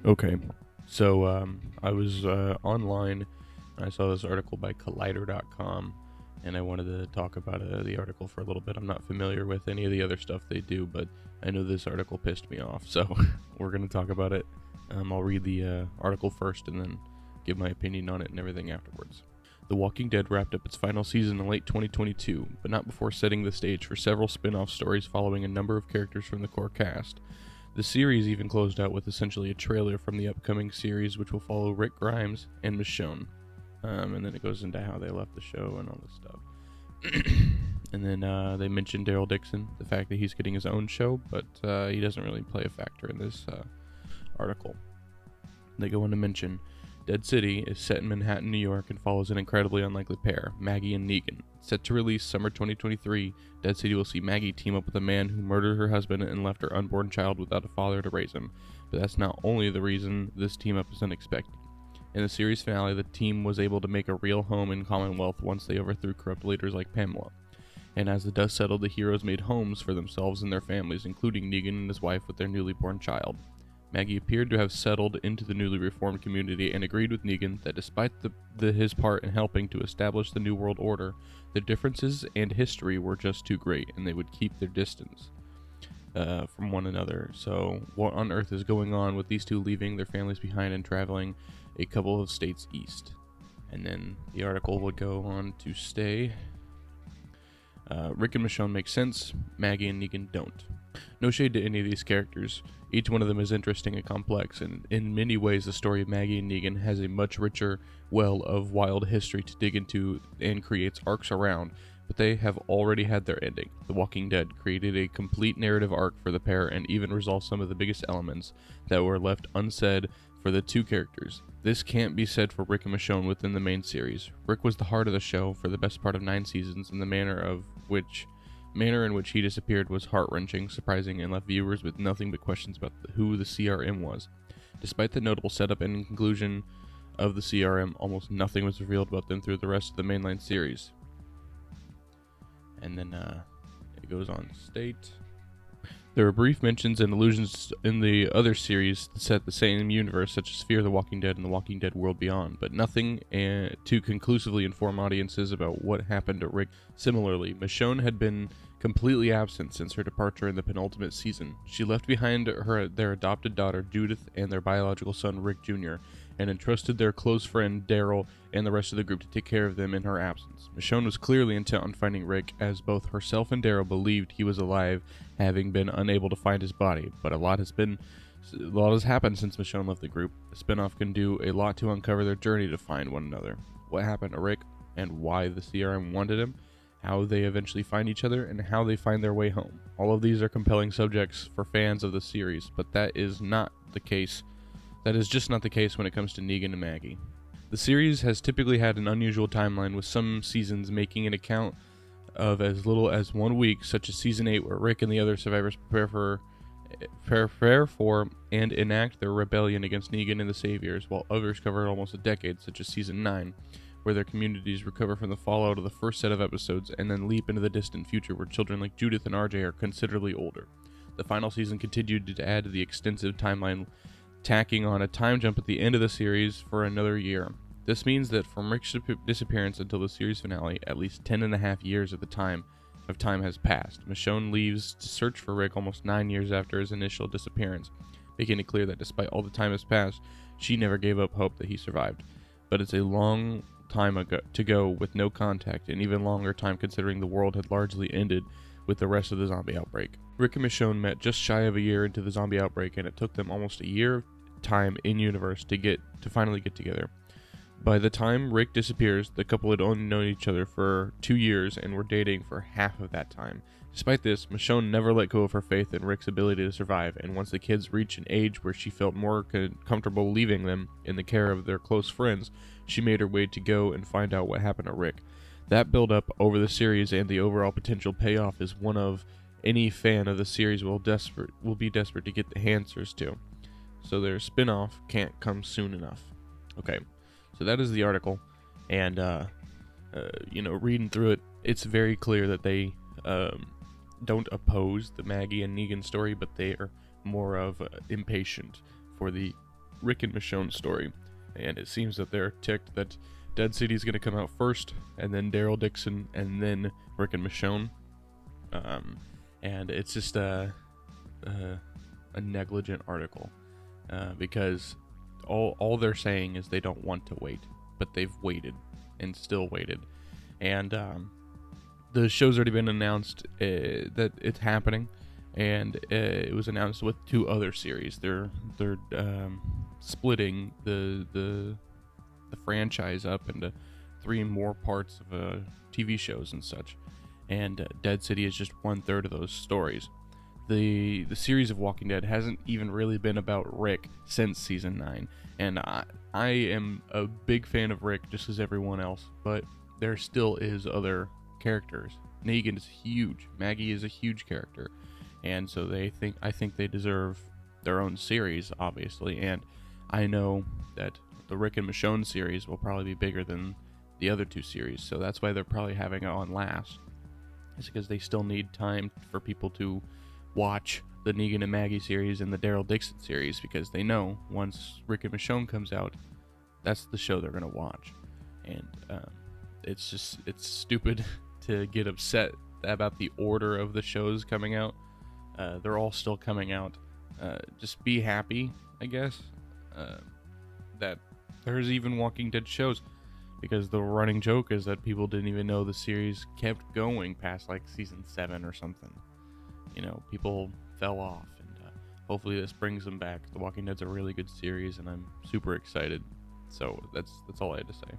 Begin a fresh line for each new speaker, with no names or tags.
Okay, so I was online and I saw this article by Collider.com, and I wanted to talk about the article for a little bit. I'm not familiar with any of the other stuff they do, but I know this article pissed me off, so we're going to talk about it. I'll read the article first and then give my opinion on it and everything afterwards. The Walking Dead wrapped up its final season in late 2022, but not before setting the stage for several spin-off stories following a number of characters from the core cast. The series even closed out with essentially a trailer from the upcoming series, which will follow Rick Grimes and Michonne. And then it goes into how they left the show and all this stuff. And then they mentioned Daryl Dixon, the fact that he's getting his own show, but he doesn't really play a factor in this article. They go on to mention Dead City is set in Manhattan, New York, and follows an incredibly unlikely pair, Maggie and Negan. Set to release summer 2023, Dead City will see Maggie team up with a man who murdered her husband and left her unborn child without a father to raise him. But that's not only the reason this team up is unexpected. In the series finale, the team was able to make a real home in Commonwealth once they overthrew corrupt leaders like Pamela. And as the dust settled, the heroes made homes for themselves and their families, including Negan and his wife with their newly born child. Maggie appeared to have settled into the newly reformed community and agreed with Negan that despite his part in helping to establish the New World Order, the differences and history were just too great, and they would keep their distance from one another. So what on earth is going on with these two leaving their families behind and traveling a couple of states east? And then the article would go on to stay. Rick and Michonne make sense, Maggie and Negan don't. No shade to any of these characters. Each one of them is interesting and complex, and in many ways the story of Maggie and Negan has a much richer well of wild history to dig into and creates arcs around, but they have already had their ending. The Walking Dead created a complete narrative arc for the pair and even resolved some of the biggest elements that were left unsaid for the two characters. This can't be said for Rick and Michonne within the main series. Rick was the heart of the show for the best part of 9 seasons, and the manner in which he disappeared was heart-wrenching, surprising, and left viewers with nothing but questions about who the CRM was. Despite the notable setup and conclusion of the CRM, almost nothing was revealed about them through the rest of the mainline series. And then it goes on to state, there are brief mentions and allusions in the other series that set the same universe, such as Fear the Walking Dead and The Walking Dead World Beyond, but nothing to conclusively inform audiences about what happened to Rick. Similarly, Michonne had been completely absent since her departure in the penultimate season. She left behind their adopted daughter Judith and their biological son Rick Jr., and entrusted their close friend Daryl and the rest of the group to take care of them in her absence. Michonne was clearly intent on finding Rick, as both herself and Daryl believed he was alive, having been unable to find his body. But a lot has happened since Michonne left the group. The spinoff can do a lot to uncover their journey to find one another. What happened to Rick, and why the CRM wanted him, how they eventually find each other, and how they find their way home. All of these are compelling subjects for fans of the series, but that is just not the case when it comes to Negan and Maggie. The series has typically had an unusual timeline, with some seasons making an account of as little as 1 week, such as Season 8, where Rick and the other survivors prepare for and enact their rebellion against Negan and the Saviors, while others cover almost a decade, such as Season 9, where their communities recover from the fallout of the first set of episodes and then leap into the distant future where children like Judith and RJ are considerably older. The final season continued to add to the extensive timeline, tacking on a time jump at the end of the series for another year. This means that from Rick's disappearance until the series finale, at least 10.5 years of time has passed. Michonne leaves to search for Rick almost 9 years after his initial disappearance, making it clear that despite all the time has passed, she never gave up hope that he survived. But it's a long time to go with no contact, and even longer time considering the world had largely ended with the rest of the zombie outbreak. Rick and Michonne met just shy of a year into the zombie outbreak, and it took them almost a year of time in universe to finally get together. By the time Rick disappears, the couple had only known each other for 2 years and were dating for half of that time. Despite this, Michonne never let go of her faith in Rick's ability to survive, and once the kids reached an age where she felt more comfortable leaving them in the care of their close friends, she made her way to go and find out what happened to Rick. That build-up over the series and the overall potential payoff is one of any fan of the series will be desperate to get the answers to. So their spin-off can't come soon enough. Okay, so that is the article, and reading through it, it's very clear that they don't oppose the Maggie and Negan story, but they are more of impatient for the Rick and Michonne story, and it seems that they're ticked that Dead City is going to come out first, and then Daryl Dixon, and then Rick and Michonne. And it's just a negligent article, because all they're saying is they don't want to wait, but they've waited and still waited. And the show's already been announced that it's happening, and it was announced with 2 other series. They're splitting the franchise up into 3 more parts of TV shows and such. And Dead City is just 1/3 of those stories. The series of Walking Dead hasn't even really been about Rick since season 9, and I am a big fan of Rick just as everyone else, but there still is other characters. Negan is huge. Maggie is a huge character, and so I think they deserve their own series, obviously. And I know that the Rick and Michonne series will probably be bigger than the other 2 series, so that's why they're probably having it on last. It's because they still need time for people to watch the Negan and Maggie series and the Daryl Dixon series, because they know once Rick and Michonne comes out, that's the show they're going to watch. And it's stupid to get upset about the order of the shows coming out. They're all still coming out. Just be happy, I guess, that there's even Walking Dead shows, because the running joke is that people didn't even know the series kept going past like season 7 or something. You know, people fell off, and hopefully this brings them back. The Walking Dead's a really good series, and I'm super excited. So that's all I had to say.